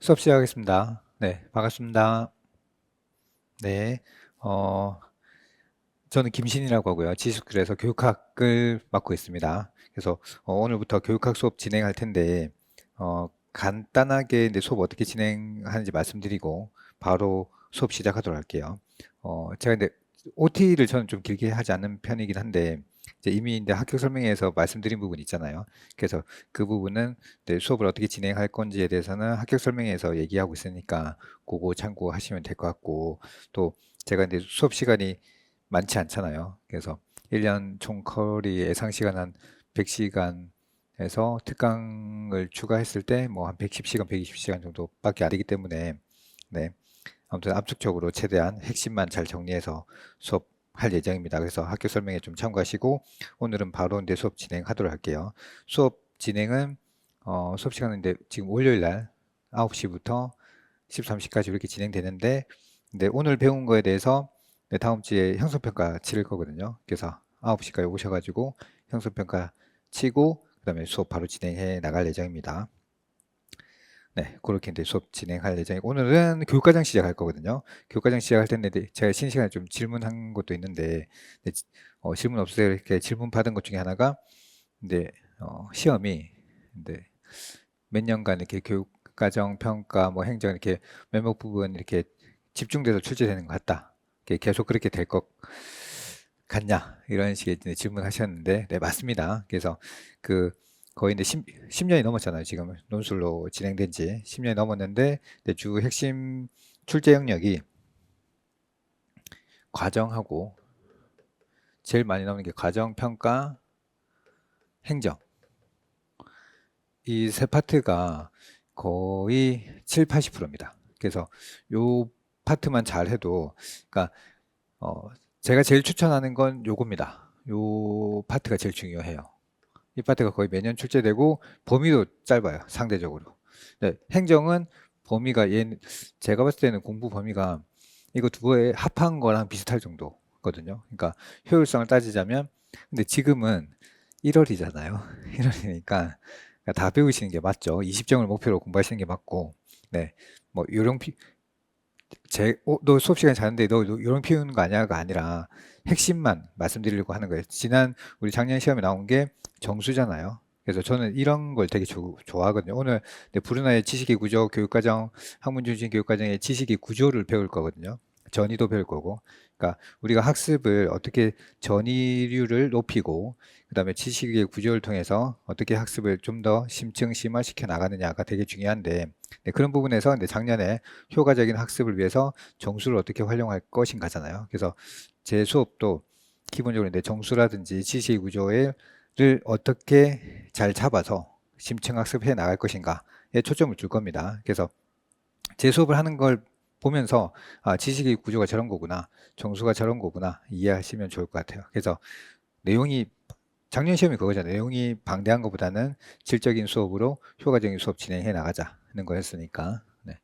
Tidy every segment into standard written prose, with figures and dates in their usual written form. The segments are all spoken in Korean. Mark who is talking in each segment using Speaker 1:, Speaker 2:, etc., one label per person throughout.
Speaker 1: 수업 시작하겠습니다. 네, 반갑습니다. 네, 어, 저는 김신이라고 하고요. 지식실에서 교육학을 맡고 있습니다. 그래서 오늘부터 교육학 수업 진행할 텐데, 간단하게 이제 수업 어떻게 진행하는지 말씀드리고, 바로 수업 시작하도록 할게요. 제가 근데 OT를 저는 좀 길게 하지 않는 편이긴 한데, 이제 이미 이제 학교 설명회에서 말씀드린 부분 있잖아요. 그래서 그 부분은 이제 수업을 어떻게 진행할 건지에 대해서는 학교 설명회에서 얘기하고 있으니까, 그거 참고하시면 될 것 같고, 또 제가 이제 수업 시간이 많지 않잖아요. 그래서 1년 총 커리 예상 시간 한 100시간에서 특강을 추가했을 때 뭐 한 110시간, 120시간 정도밖에 안 되기 때문에 네. 아무튼 압축적으로 최대한 핵심만 잘 정리해서 수업할 예정입니다. 그래서 학교 설명에 좀 참고하시고 오늘은 바로 이제 수업 진행하도록 할게요. 수업 진행은 수업 시간은 이제 지금 월요일 날 9시부터 13시까지 이렇게 진행되는데 근데 오늘 배운 거에 대해서 네, 다음 주에 형성평가 치를 거거든요. 그래서 9시까지 오셔가지고 형성평가 치고 그다음에 수업 바로 진행해 나갈 예정입니다. 네, 그렇게 이제 수업 진행할 예정이고 오늘은 교육과정 시작할 거거든요. 교육과정 시작할 텐데 제가 쉬는 시간에 좀 질문한 것도 있는데 네, 질문 없으세요? 이렇게 질문 받은 것 중에 하나가 이제 시험이 이제 몇 년간 이렇게 교육과정 평가 뭐 행정 이렇게 몇몇 부분 이렇게 집중돼서 출제되는 것 같다. 이렇게 계속 그렇게 될 것 같냐? 이런 식의 이제 질문하셨는데 네, 맞습니다. 그래서 그 거의 이제 10년이 넘었잖아요. 지금 논술로 진행된 지 10년이 넘었는데 네, 주 핵심 출제 영역이 과정하고 제일 많이 나오는 게 과정, 평가, 행정. 이 세 파트가 거의 7, 80%입니다. 그래서 요 파트만 잘 해도 그러니까 어, 제가 제일 추천하는 건 요겁니다. 요 파트가 제일 중요해요. 이 파트가 거의 매년 출제되고 범위도 짧아요. 상대적으로. 네, 행정은 범위가 제가 봤을 때는 공부 범위가 이거 두 개의 합한 거랑 비슷할 정도거든요. 그러니까 효율성을 따지자면 근데 지금은 1월이잖아요. 1월이니까 다 배우시는 게 맞죠. 20점을 목표로 공부하시는 게 맞고 네. 뭐 요령 너 수업 시간에 자는데 너 요령 피우는 거 아니야가 아니라 핵심만 말씀드리려고 하는 거예요. 우리 작년 시험에 나온 게 정수잖아요. 그래서 저는 이런 걸 되게 좋아하거든요. 오늘 브루나의 지식의 구조 교육과정, 학문 중심 교육과정의 지식의 구조를 배울 거거든요. 전이도 배울 거고. 그러니까 우리가 학습을 어떻게 전이율을 높이고 그다음에 지식의 구조를 통해서 어떻게 학습을 좀 더 심층 심화시켜 나가느냐가 되게 중요한데 네, 그런 부분에서 작년에 효과적인 학습을 위해서 정수를 어떻게 활용할 것인가잖아요. 그래서 제 수업도 기본적으로 내 정수라든지 지식 구조를 어떻게 잘 잡아서 심층 학습해 나갈 것인가에 초점을 줄 겁니다. 그래서 제 수업을 하는 걸 보면서 아, 지식의 구조가 저런 거구나, 정수가 저런 거구나 이해하시면 좋을 것 같아요. 그래서 내용이 작년 시험이 그거잖아요. 내용이 방대한 것보다는 질적인 수업으로 효과적인 수업 진행해 나가자는 거였으니까. 네.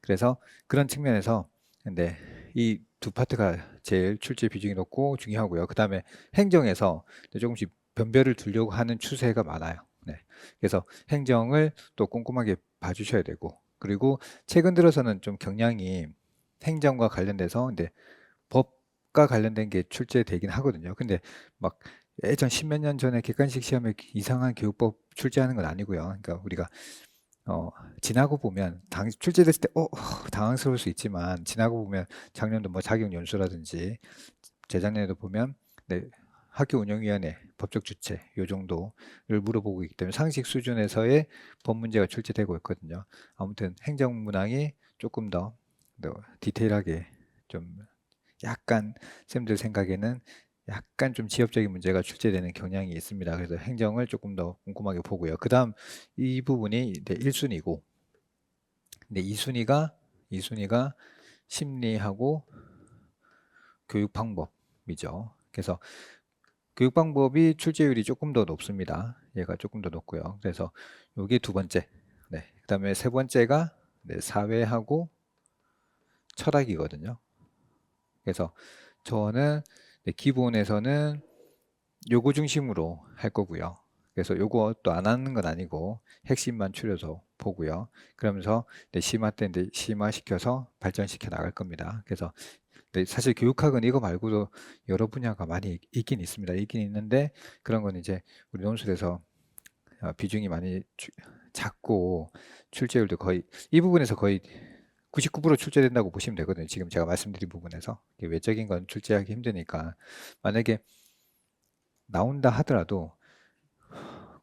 Speaker 1: 그래서 그런 측면에서 근데 이 두 파트가 제일 출제 비중이 높고 중요하고요. 그다음에 행정에서 조금씩 변별을 두려고 하는 추세가 많아요. 네. 그래서 행정을 또 꼼꼼하게 봐주셔야 되고 그리고 최근 들어서는 좀 경향이 행정과 관련돼서 근데 법과 관련된 게 출제되긴 하거든요. 근데 막 예전 십몇 년 전에 객관식 시험에 이상한 교육법 출제하는 건 아니고요. 그러니까 우리가 어, 지나고 보면 출제됐을 때 당황스러울 수 있지만 지나고 보면 작년도 뭐 자격 연수라든지 재작년에도 보면 네, 학교 운영위원회 법적 주체 요 정도를 물어보고 있기 때문에 상식 수준에서의 법 문제가 출제되고 있거든요. 아무튼 행정 문항이 조금 더 디테일하게 좀 약간 쌤들 생각에는 약간 좀 지엽적인 문제가 출제되는 경향이 있습니다. 그래서 행정을 조금 더 꼼꼼하게 보고요. 그다음 이 부분이 이제 1순위고, 근데 2순위가 심리하고 교육 방법이죠. 그래서 교육 방법이 출제율이 조금 더 높습니다. 얘가 조금 더 높고요. 그래서 요게 두 번째. 네. 그다음에 세 번째가 네, 사회하고 철학이거든요. 그래서 저는 네, 기본에서는 요거 중심으로 할 거고요. 그래서 요것도 안 하는 건 아니고 핵심만 추려서 보고요. 그러면서 심화 때 심화시켜서 발전시켜 나갈 겁니다. 그래서 사실 교육학은 이거 말고도 여러 분야가 많이 있긴 있습니다. 있긴 있는데 그런 건 이제 우리 논술에서 비중이 많이 작고 출제율도 거의 이 부분에서 거의 99% 출제된다고 보시면 되거든요. 지금 제가 말씀드린 부분에서 외적인 건 출제하기 힘드니까 만약에 나온다 하더라도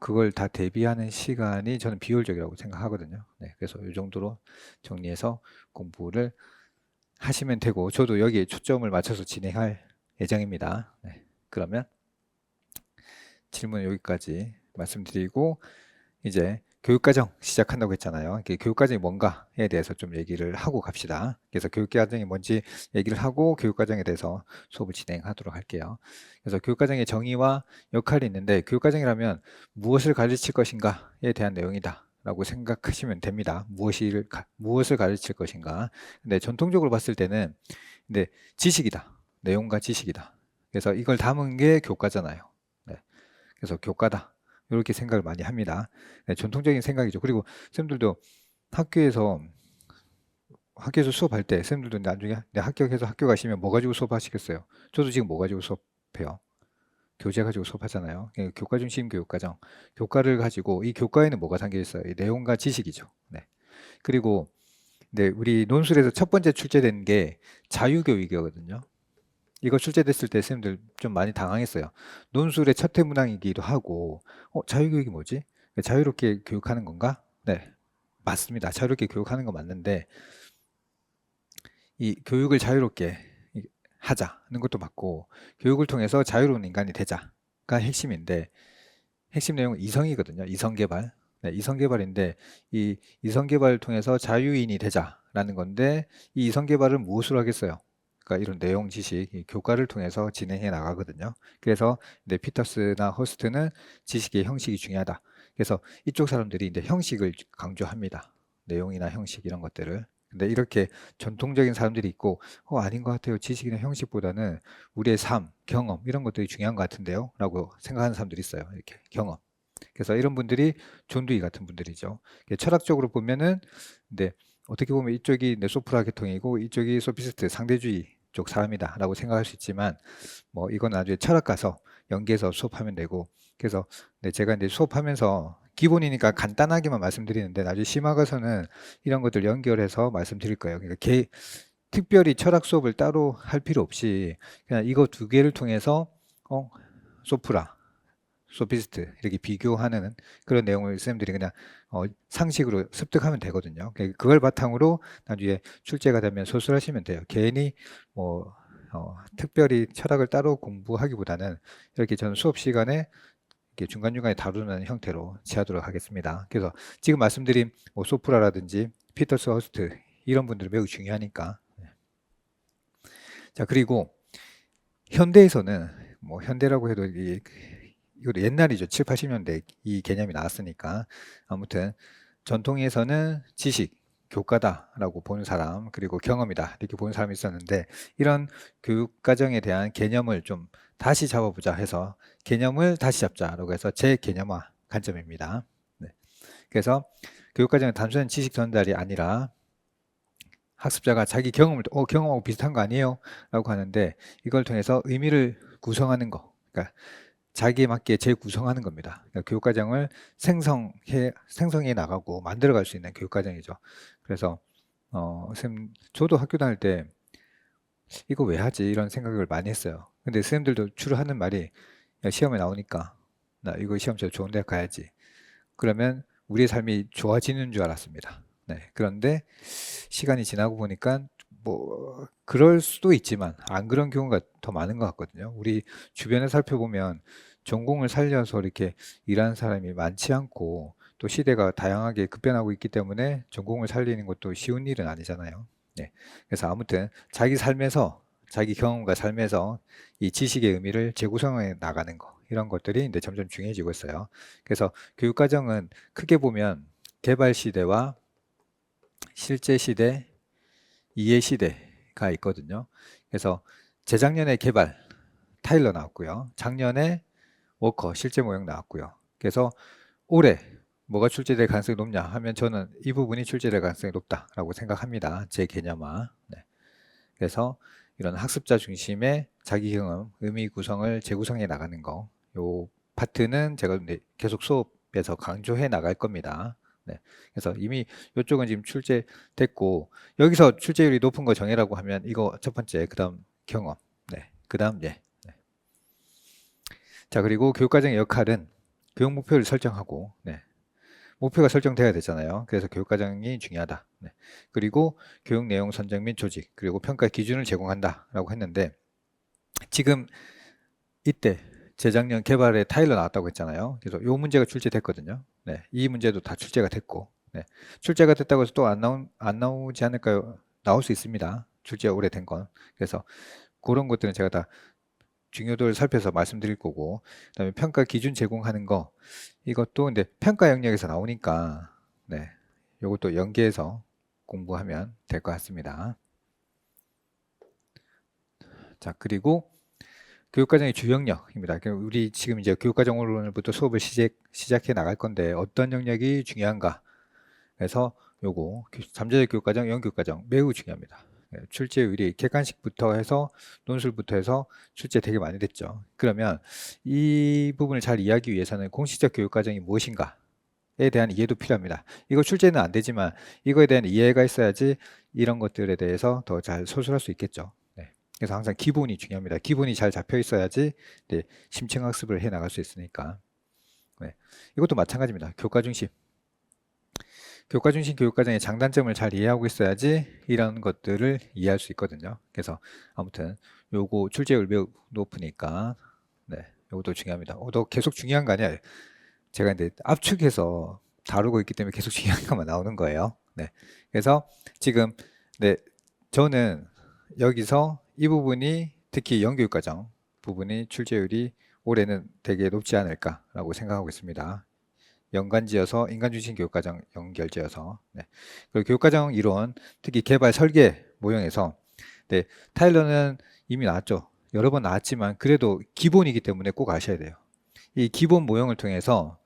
Speaker 1: 그걸 다 대비하는 시간이 저는 비효율적이라고 생각하거든요. 네, 그래서 이 정도로 정리해서 공부를 하시면 되고 저도 여기에 초점을 맞춰서 진행할 예정입니다. 네, 그러면 질문 여기까지 말씀드리고 이제 교육과정 시작한다고 했잖아요. 교육과정이 뭔가에 대해서 좀 얘기를 하고 갑시다. 그래서 교육과정이 뭔지 얘기를 하고 교육과정에 대해서 수업을 진행하도록 할게요. 그래서 교육과정의 정의와 역할이 있는데 교육과정이라면 무엇을 가르칠 것인가에 대한 내용이다. 라고 생각하시면 됩니다. 무엇을 가르칠 것인가. 근데 전통적으로 봤을 때는 근데 지식이다. 내용과 지식이다. 그래서 이걸 담은 게 교과잖아요. 네. 그래서 교과다. 이렇게 생각을 많이 합니다. 네, 전통적인 생각이죠. 그리고 쌤들도 학교에서 수업할 때 쌤들도 나중에 합격해서 학교 가시면 뭐 가지고 수업하시겠어요? 저도 지금 뭐 가지고 수업해요? 교재 가지고 수업하잖아요. 교과 중심 교육과정. 교과를 가지고 이 교과에는 뭐가 담겨 있어요? 이 내용과 지식이죠. 네. 그리고 네, 우리 논술에서 첫 번째 출제된 게 자유교육이거든요. 이거 출제됐을 때 쌤들 좀 많이 당황했어요. 논술의 첫 해문항이기도 하고, 자유교육이 뭐지? 자유롭게 교육하는 건가? 네, 맞습니다. 자유롭게 교육하는 거 맞는데, 이 교육을 자유롭게 하자는 것도 맞고, 교육을 통해서 자유로운 인간이 되자가 핵심인데, 핵심 내용은 이성이거든요. 이성개발. 네, 이성개발인데, 이 이성개발을 통해서 자유인이 되자라는 건데, 이 이성개발은 무엇으로 하겠어요? 그러니까 이런 내용 지식, 이 교과를 통해서 진행해 나가거든요. 그래서 이제 피터스나 허스트는 지식의 형식이 중요하다. 그래서 이쪽 사람들이 이제 형식을 강조합니다. 내용이나 형식 이런 것들을. 근데 이렇게 전통적인 사람들이 있고, 아닌 것 같아요. 지식이나 형식보다는 우리의 삶, 경험 이런 것들이 중요한 것 같은데요. 라고 생각하는 사람들이 있어요. 이렇게 경험. 그래서 이런 분들이 존 듀이 같은 분들이죠. 철학적으로 보면은 근데 어떻게 보면 이쪽이 소프라 계통이고 이쪽이 소피스트 상대주의 쪽 사람이다라고 생각할 수 있지만 뭐 이건 나중에 철학 가서 연계해서 수업하면 되고 그래서 제가 이제 수업하면서 기본이니까 간단하게만 말씀드리는데 나중에 심화 가서는 이런 것들 연결해서 말씀드릴 거예요. 그러니까 특별히 철학 수업을 따로 할 필요 없이 그냥 이거 두 개를 통해서 소프라 소피스트 이렇게 비교하는 그런 내용을 쌤들이 그냥 상식으로 습득하면 되거든요. 그걸 바탕으로 나중에 출제가 되면 소술하시면 돼요. 괜히 뭐 특별히 철학을 따로 공부하기보다는 이렇게 저는 수업 시간에 이렇게 중간중간에 다루는 형태로 제하도록 하겠습니다. 그래서 지금 말씀드린 뭐 소프라라든지 피터스 허스트 이런 분들은 매우 중요하니까. 자, 그리고 현대에서는 뭐 현대라고 해도 이것도 옛날이죠. 7, 80년대 이 개념이 나왔으니까. 아무튼 전통에서는 지식, 교과다라고 보는 사람, 그리고 경험이다 이렇게 보는 사람이 있었는데 이런 교육과정에 대한 개념을 좀 다시 잡아보자 해서 개념을 다시 잡자라고 해서 재개념화 관점입니다. 네. 그래서 교육과정은 단순한 지식 전달이 아니라 학습자가 자기 경험하고 비슷한 거 아니에요? 라고 하는데 이걸 통해서 의미를 구성하는 거. 그러니까 자기에 맞게 재구성하는 겁니다. 그러니까 교육과정을 생성해 나가고 만들어갈 수 있는 교육과정이죠. 그래서 저도 학교 다닐 때 이거 왜 하지? 이런 생각을 많이 했어요. 근데 선생님들도 주로 하는 말이 야, 시험에 나오니까 나 이거 시험 잘 좋은 대학 가야지. 그러면 우리의 삶이 좋아지는 줄 알았습니다. 네, 그런데 시간이 지나고 보니까 뭐 그럴 수도 있지만 안 그런 경우가 더 많은 것 같거든요. 우리 주변에 살펴보면 전공을 살려서 이렇게 일하는 사람이 많지 않고 또 시대가 다양하게 급변하고 있기 때문에 전공을 살리는 것도 쉬운 일은 아니잖아요. 네. 그래서 아무튼 자기 경험과 삶에서 이 지식의 의미를 재구성해 나가는 거 이런 것들이 이제 점점 중요해지고 있어요. 그래서 교육과정은 크게 보면 개발 시대와 실제 시대, 이해 시대가 있거든요. 그래서 재작년에 개발 타일러 나왔고요. 작년에 워커 실제 모형 나왔고요. 그래서 올해 뭐가 출제될 가능성이 높냐 하면 저는 이 부분이 출제될 가능성이 높다라고 생각합니다. 제 개념화. 네. 그래서 이런 학습자 중심의 자기 경험, 의미 구성을 재구성해 나가는 거, 요 파트는 제가 계속 수업에서 강조해 나갈 겁니다. 네. 그래서 이미 이쪽은 지금 출제됐고, 여기서 출제율이 높은 거 정해라고 하면 이거 첫 번째, 그 다음 경험, 네. 그 다음 예. 네. 자, 그리고 교육과정의 역할은 교육 목표를 설정하고, 네. 목표가 설정돼야 되잖아요. 그래서 교육과정이 중요하다. 네. 그리고 교육 내용 선정 및 조직, 그리고 평가 기준을 제공한다라고 했는데, 지금 이때 재작년 개발에 타일러 나왔다고 했잖아요. 그래서 이 문제가 출제됐거든요. 네, 이 문제도 다 출제가 됐고, 네, 출제가 됐다고 해서 또 안 나오지 않을까요? 나올 수 있습니다. 출제가 오래된 건. 그래서 그런 것들은 제가 다 중요도를 살펴서 말씀드릴 거고, 그다음에 평가 기준 제공하는 거, 이것도 근데 평가 영역에서 나오니까, 네, 이것도 연계해서 공부하면 될 것 같습니다. 자, 그리고 교육과정의 주요 영역입니다. 우리 지금 이제 교육과정 오늘부터 수업을 시작해 나갈 건데 어떤 영역이 중요한가? 그래서 요거 잠재적 교육과정, 연교육과정 매우 중요합니다. 네, 출제율이 객관식부터 해서 논술부터 해서 출제 되게 많이 됐죠. 그러면 이 부분을 잘 이해하기 위해서는 공식적 교육과정이 무엇인가에 대한 이해도 필요합니다. 이거 출제는 안 되지만 이거에 대한 이해가 있어야지 이런 것들에 대해서 더 잘 소술할 수 있겠죠. 네. 그래서 항상 기본이 중요합니다. 기본이 잘 잡혀 있어야지 네, 심층 학습을 해 나갈 수 있으니까. 네. 이것도 마찬가지입니다. 교과 중심. 교과 중심 교육과정의 장단점을 잘 이해하고 있어야지 이런 것들을 이해할 수 있거든요. 그래서 아무튼 요거 출제율 매우 높으니까 네, 요것도 중요합니다. 너 계속 중요한 거 아니야? 제가 이제 압축해서 다루고 있기 때문에 계속 중요한 것만 나오는 거예요. 네. 그래서 지금 네, 저는 여기서 이 부분이 특히 연교육과정 부분이 출제율이 올해는 되게 높지 않을까라고 생각하고 있습니다. 연관지어서 인간중심 교육과정 연결지어서 네. 그리고 교육과정 이론 특히 개발 설계 모형에서 네, 타일러는 이미 나왔죠. 여러 번 나왔지만 그래도 기본이기 때문에 꼭 아셔야 돼요. 이 기본 모형을 통해서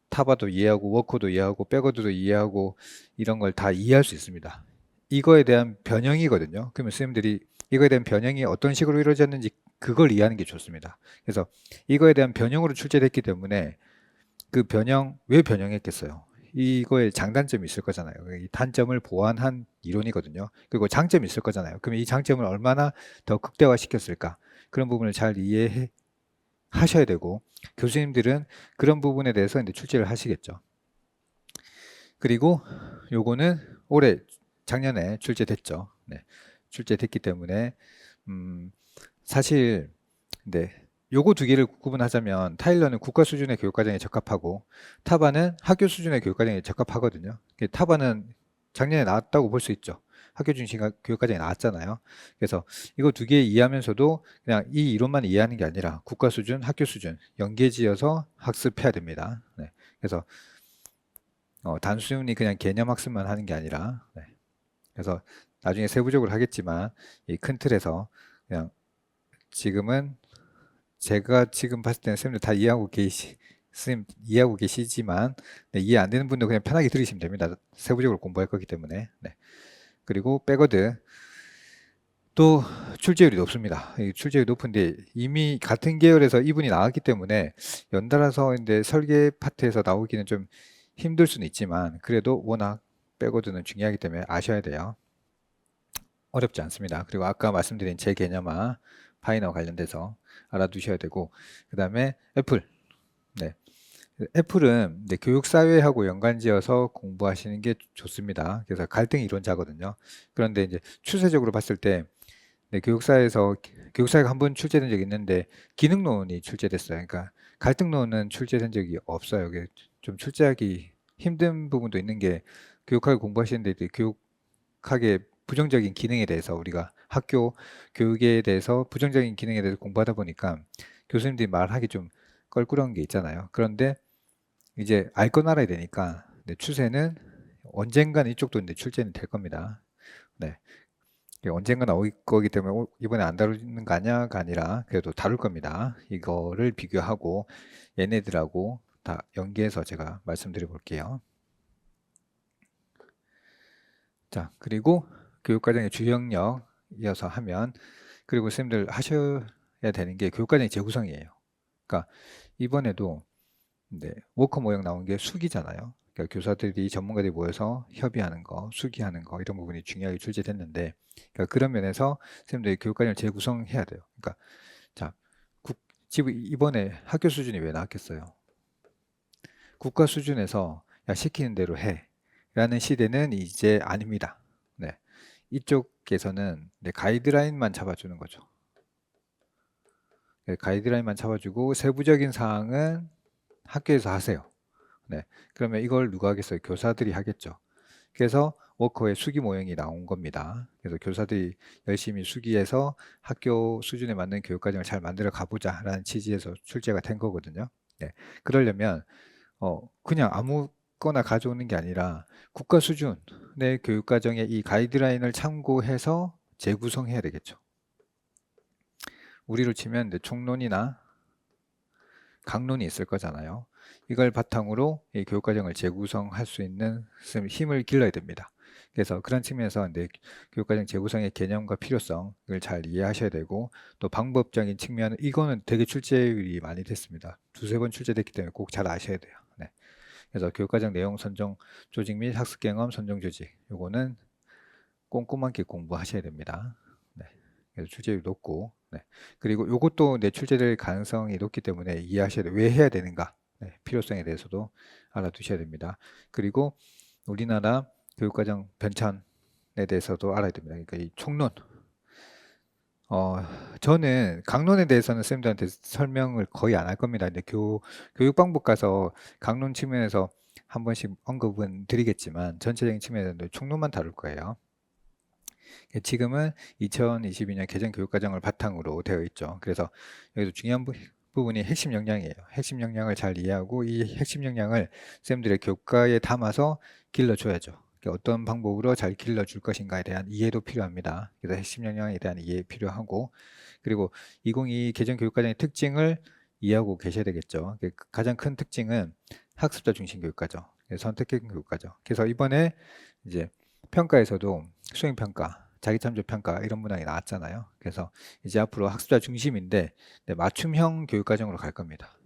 Speaker 1: 타바도 이해하고 워커도 이해하고 백워드도 이해하고 이런 걸 다 이해할 수 있습니다. 이거에 대한 변형이거든요. 그러면 선생님들이 이거에 대한 변형이 어떤 식으로 이루어졌는지 그걸 이해하는 게 좋습니다. 그래서 이거에 대한 변형으로 출제됐기 때문에 그 변형, 왜 변형했겠어요? 이거에 장단점이 있을 거잖아요. 이 단점을 보완한 이론이거든요. 그리고 장점이 있을 거잖아요. 그럼 이 장점을 얼마나 더 극대화 시켰을까? 그런 부분을 잘 이해하셔야 되고, 교수님들은 그런 부분에 대해서 이제 출제를 하시겠죠. 그리고 요거는 올해, 작년에 출제됐죠. 네. 출제됐기 때문에, 사실, 네. 요거 두 개를 구분하자면 타일러는 국가 수준의 교육과정에 적합하고 타바는 학교 수준의 교육과정에 적합하거든요. 타바는 작년에 나왔다고 볼 수 있죠. 학교 중심 교육과정에 나왔잖아요. 그래서 이거 두 개 이해하면서도 그냥 이 이론만 이해하는 게 아니라 국가 수준, 학교 수준 연계지어서 학습해야 됩니다. 네. 그래서 단순히 그냥 개념 학습만 하는 게 아니라 네. 그래서 나중에 세부적으로 하겠지만 이 큰 틀에서 그냥 지금은 제가 지금 봤을 때는 선생님들 다 선생님 이해하고 계시지만 네, 이해 안 되는 분들 그냥 편하게 들으시면 됩니다. 세부적으로 공부할 거기 때문에. 네. 그리고 백워드 또 출제율이 높습니다. 출제율이 높은데 이미 같은 계열에서 이분이 나왔기 때문에 연달아서 이제 설계 파트에서 나오기는 좀 힘들 수는 있지만 그래도 워낙 백워드는 중요하기 때문에 아셔야 돼요. 어렵지 않습니다. 그리고 아까 말씀드린 재개념화 파이너 관련돼서 알아두셔야 되고 그 다음에 애플 네. 애플은 네, 교육사회하고 연관지어서 공부하시는 게 좋습니다. 그래서 갈등 이론자거든요. 그런데 이제 추세적으로 봤을 때 네, 교육사회가 한 번 출제된 적이 있는데 기능론이 출제됐어요. 그러니까 갈등론은 출제된 적이 없어요. 이게 좀 출제하기 힘든 부분도 있는 게 교육학을 공부하시는데 교육학의 부정적인 기능에 대해서 우리가 학교 교육에 대해서 부정적인 기능에 대해서 공부하다 보니까 교수님들이 말하기 좀 껄끄러운 게 있잖아요. 그런데 이제 알 건 알아야 되니까 네, 추세는 언젠가는 이쪽도 이제 출제는 될 겁니다. 네. 언젠가 나올 거기 때문에 이번에 안 다루는 거 아니야가 아니라 그래도 다룰 겁니다. 이거를 비교하고 얘네들하고 다 연계해서 제가 말씀드려 볼게요. 자, 그리고 교육과정의 주역력 이어서 하면, 그리고 선생님들 하셔야 되는 게 교육과정의 재구성이에요. 그러니까 이번에도 워커 모형 나온 게 수기잖아요. 그러니까 교사들이 전문가들이 모여서 협의하는 거, 수기하는 거 이런 부분이 중요하게 출제됐는데, 그러니까 그런 면에서 선생님들이 교육과정을 재구성해야 돼요. 그러니까 자, 지금 이번에 학교 수준이 왜 나왔겠어요? 국가 수준에서 야 시키는 대로 해 라는 시대는 이제 아닙니다. 네. 이쪽에서는 가이드라인만 잡아주는 거죠. 가이드라인만 잡아주고 세부적인 사항은 학교에서 하세요. 네. 그러면 이걸 누가 하겠어요? 교사들이 하겠죠. 그래서 워커의 수기 모형이 나온 겁니다. 그래서 교사들이 열심히 수기해서 학교 수준에 맞는 교육과정을 잘 만들어 가보자 라는 취지에서 출제가 된 거거든요. 네. 그러려면 그냥 아무거나 가져오는 게 아니라 국가 수준의 교육과정의 이 가이드라인을 참고해서 재구성해야 되겠죠. 우리로 치면 총론이나 강론이 있을 거잖아요. 이걸 바탕으로 이 교육과정을 재구성할 수 있는 힘을 길러야 됩니다. 그래서 그런 측면에서 교육과정 재구성의 개념과 필요성을 잘 이해하셔야 되고, 또 방법적인 측면, 이거는 되게 출제율이 많이 됐습니다. 두세 번 출제됐기 때문에 꼭 잘 아셔야 돼요. 네. 그래서 교육과정 내용 선정 조직 및 학습 경험 선정 조직, 요거는 꼼꼼하게 공부하셔야 됩니다. 네. 그래서 출제율이 높고, 네. 그리고 요것도 출제될 가능성이 높기 때문에 이해하셔야 돼요. 왜 해야 되는가? 네. 필요성에 대해서도 알아두셔야 됩니다. 그리고 우리나라 교육과정 변천에 대해서도 알아야 됩니다. 그러니까 이 총론. 저는 강론에 대해서는 쌤들한테 설명을 거의 안 할 겁니다. 근데 교육방법 가서 강론 측면에서 한 번씩 언급은 드리겠지만 전체적인 측면에서는 총론만 다룰 거예요. 지금은 2022년 개정 교육과정을 바탕으로 되어 있죠. 그래서 여기서 중요한 부분이 핵심 역량이에요. 핵심 역량을 잘 이해하고 이 핵심 역량을 쌤들의 교과에 담아서 길러줘야죠. 어떤 방법으로 잘 길러줄 것인가에 대한 이해도 필요합니다. 그래서 핵심 역량에 대한 이해 필요하고, 그리고 2022 개정 교육과정의 특징을 이해하고 계셔야 되겠죠. 가장 큰 특징은 학습자 중심 교육과정, 선택형 교육과정. 그래서 이번에 이제 평가에서도 수행평가, 자기참조평가 이런 문항이 나왔잖아요. 그래서 이제 앞으로 학습자 중심인데 맞춤형 교육과정으로 갈 겁니다.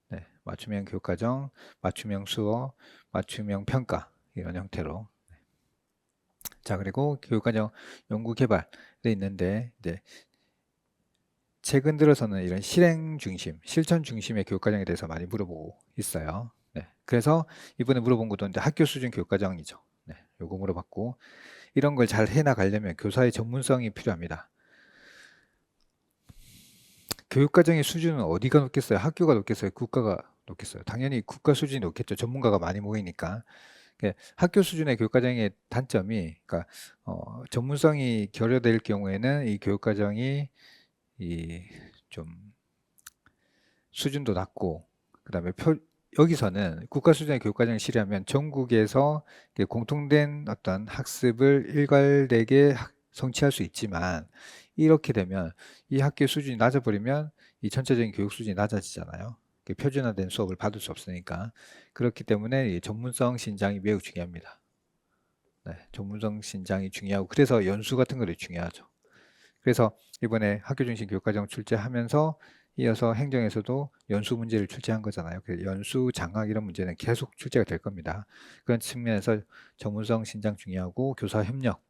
Speaker 1: 네, 맞춤형 교육과정, 맞춤형 수업, 맞춤형 평가 이런 형태로. 자, 그리고 교육과정 연구개발에 있는데 최근 들어서는 이런 실행 중심, 실천 중심의 교육과정에 대해서 많이 물어보고 있어요. 네, 그래서 이번에 물어본 것도 학교 수준 교육과정이죠. 네, 요거 물어봤고, 이런 걸 잘 해나가려면 교사의 전문성이 필요합니다. 교육과정의 수준은 어디가 높겠어요? 학교가 높겠어요? 국가가 높겠어요? 당연히 국가 수준이 높겠죠. 전문가가 많이 모이니까. 학교 수준의 교육과정의 단점이, 그러니까 전문성이 결여될 경우에는 이 교육과정이 좀 수준도 낮고, 그다음에 여기서는 국가 수준의 교육과정을 실시하면 전국에서 공통된 어떤 학습을 일괄되게 성취할 수 있지만, 이렇게 되면 이 학교 수준이 낮아버리면 이 전체적인 교육 수준이 낮아지잖아요. 표준화된 수업을 받을 수 없으니까. 그렇기 때문에 이 전문성 신장이 매우 중요합니다. 네, 전문성 신장이 중요하고, 그래서 연수 같은 것이 중요하죠. 그래서 이번에 학교 중심 교육과정 출제하면서 이어서 행정에서도 연수 문제를 출제한 거잖아요. 연수 장학 이런 문제는 계속 출제가 될 겁니다. 그런 측면에서 전문성 신장 중요하고, 교사 협력,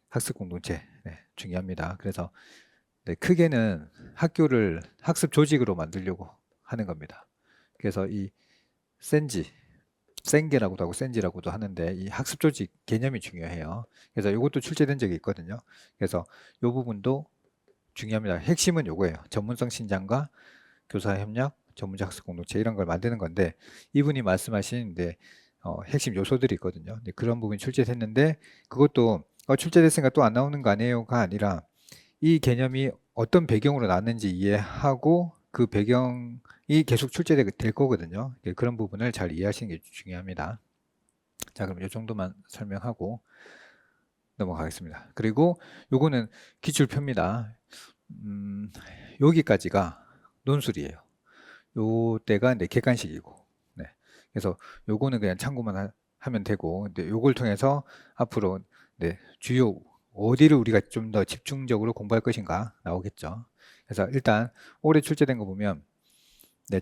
Speaker 1: 학습 공동체 중요합니다. 그래서 크게는 학교를 학습 조직으로 만들려고 하는 겁니다. 그래서 이 센게라고도 하고 센지라고도 하는데, 이 학습 조직 개념이 중요해요. 그래서 이것도 출제된 적이 있거든요. 그래서 이 부분도 중요합니다. 핵심은 요거예요. 전문성 신장과 교사 협력, 전문적 학습 공동체 이런 걸 만드는 건데, 이분이 말씀하신 핵심 요소들이 있거든요. 그런 부분이 출제됐는데, 그것도 출제됐으니까 또 안 나오는 거 아니에요가 아니라, 이 개념이 어떤 배경으로 나왔는지 이해하고 그 배경이 계속 출제될 거거든요. 그런 부분을 잘 이해하시는 게 중요합니다. 자, 그럼 이 정도만 설명하고 넘어가겠습니다. 그리고 요거는 기출표입니다. 여기까지가 논술이에요. 요 때가 네, 객관식이고, 네. 그래서 요거는 그냥 참고만 하면 되고, 근데 요걸 통해서 앞으로 네, 주요 어디를 우리가 좀 더 집중적으로 공부할 것인가 나오겠죠. 그래서 일단 올해 출제된 거 보면 네,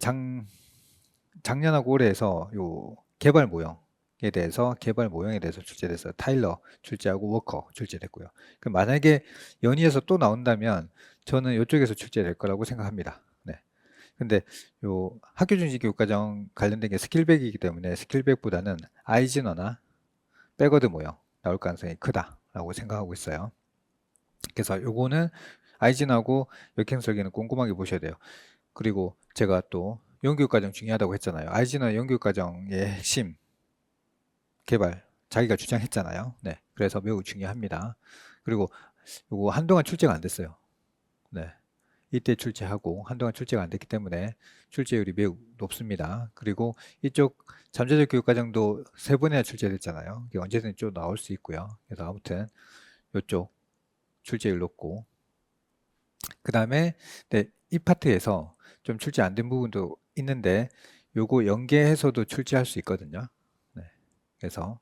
Speaker 1: 작년하고 올해에서 요 개발 모형에 대해서 출제돼서 타일러 출제하고 워커 출제됐고요. 그럼 만약에 연이어서 또 나온다면 저는 이쪽에서 출제될 거라고 생각합니다. 네. 근데 요 학교 중심 교육과정 관련된 게 스킬백이기 때문에 스킬백보다는 아이즈너나 백워드 모형 나올 가능성이 크다라고 생각하고 있어요. 그래서 요거는 아이진하고 역행설계는 꼼꼼하게 보셔야 돼요. 그리고 제가 또 연교육과정 중요하다고 했잖아요. 아이진은 연교육과정의 핵심 개발 자기가 주장했잖아요. 네, 그래서 매우 중요합니다. 그리고 요거 한동안 출제가 안 됐어요. 네, 이때 출제하고 한동안 출제가 안 됐기 때문에 출제율이 매우 높습니다. 그리고 이쪽 잠재적 교육과정도 3번이나 출제됐잖아요. 이게 언제든 좀 나올 수 있고요. 그래서 아무튼 이쪽 출제율 높고 그 다음에 네, 이 파트에서 좀 출제 안 된 부분도 있는데 요거 연계해서도 출제할 수 있거든요. 네, 그래서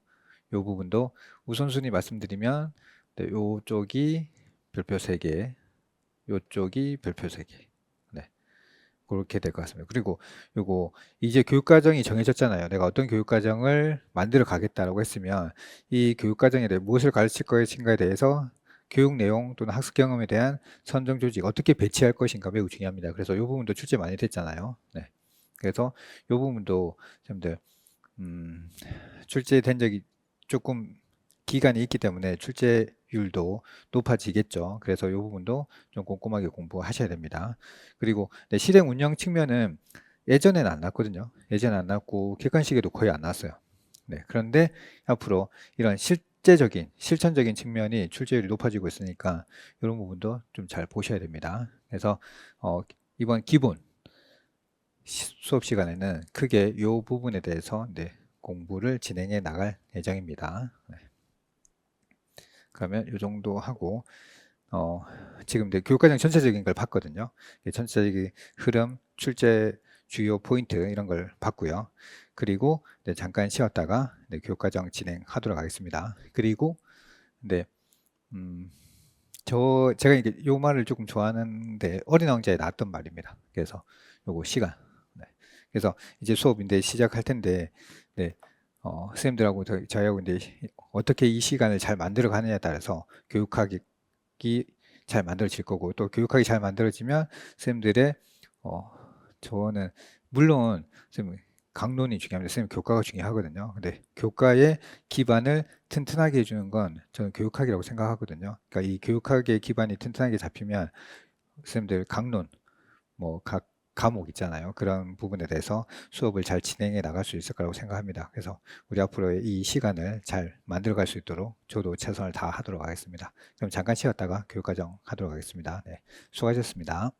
Speaker 1: 요 부분도 우선순위 말씀드리면 네, 요쪽이 별표 3개, 요쪽이 별표 3개. 네, 그렇게 될 것 같습니다. 그리고 요거 이제 교육과정이 정해졌잖아요. 내가 어떤 교육과정을 만들어 가겠다라고 했으면 이 교육과정에 대해 무엇을 가르칠 것인가에 대해서 교육 내용 또는 학습 경험에 대한 선정 조직 어떻게 배치할 것인가 매우 중요합니다. 그래서 이 부분도 출제 많이 됐잖아요. 네. 그래서 이 부분도 여러분들 출제된 적이 조금 기간이 있기 때문에 출제율도 높아지겠죠. 그래서 이 부분도 좀 꼼꼼하게 공부하셔야 됩니다. 그리고 네, 실행 운영 측면은 예전에는 안 났거든요. 예전에 안 났고 객관식에도 거의 안 났어요. 네, 그런데 앞으로 이런 실제적인 실천적인 측면이 출제율이 높아지고 있으니까 이런 부분도 좀 잘 보셔야 됩니다. 그래서 이번 기본 수업 시간에는 크게 이 부분에 대해서 네, 공부를 진행해 나갈 예정입니다. 네. 그러면 이 정도 하고 지금 이제 교육과정 전체적인 걸 봤거든요. 전체적인 흐름, 출제 주요 포인트 이런 걸 봤고요. 그리고 네, 잠깐 쉬었다가 네, 교육과정 진행하도록 하겠습니다. 그리고 네, 제가 이게 요 말을 조금 좋아하는데 어린 왕자에 나왔던 말입니다. 그래서 요거 시간. 네. 그래서 이제 수업인데 시작할 텐데 네, 선생님들하고 저희하고 이제 어떻게 이 시간을 잘 만들어 가느냐에 따라서 교육학이 잘 만들어질 거고 또 교육학이 잘 만들어지면 선생님들의 저는 물론 선생님 강론이 중요합니다. 선생님 교과가 중요하거든요. 근데 교과의 기반을 튼튼하게 해주는 건 저는 교육학이라고 생각하거든요. 그러니까 이 교육학의 기반이 튼튼하게 잡히면 선생님들 강론 뭐 각 과목 있잖아요. 그런 부분에 대해서 수업을 잘 진행해 나갈 수 있을 거라고 생각합니다. 그래서 우리 앞으로의 이 시간을 잘 만들어 갈 수 있도록 저도 최선을 다하도록 하겠습니다. 그럼 잠깐 쉬었다가 교육과정 하도록 하겠습니다. 네, 수고하셨습니다.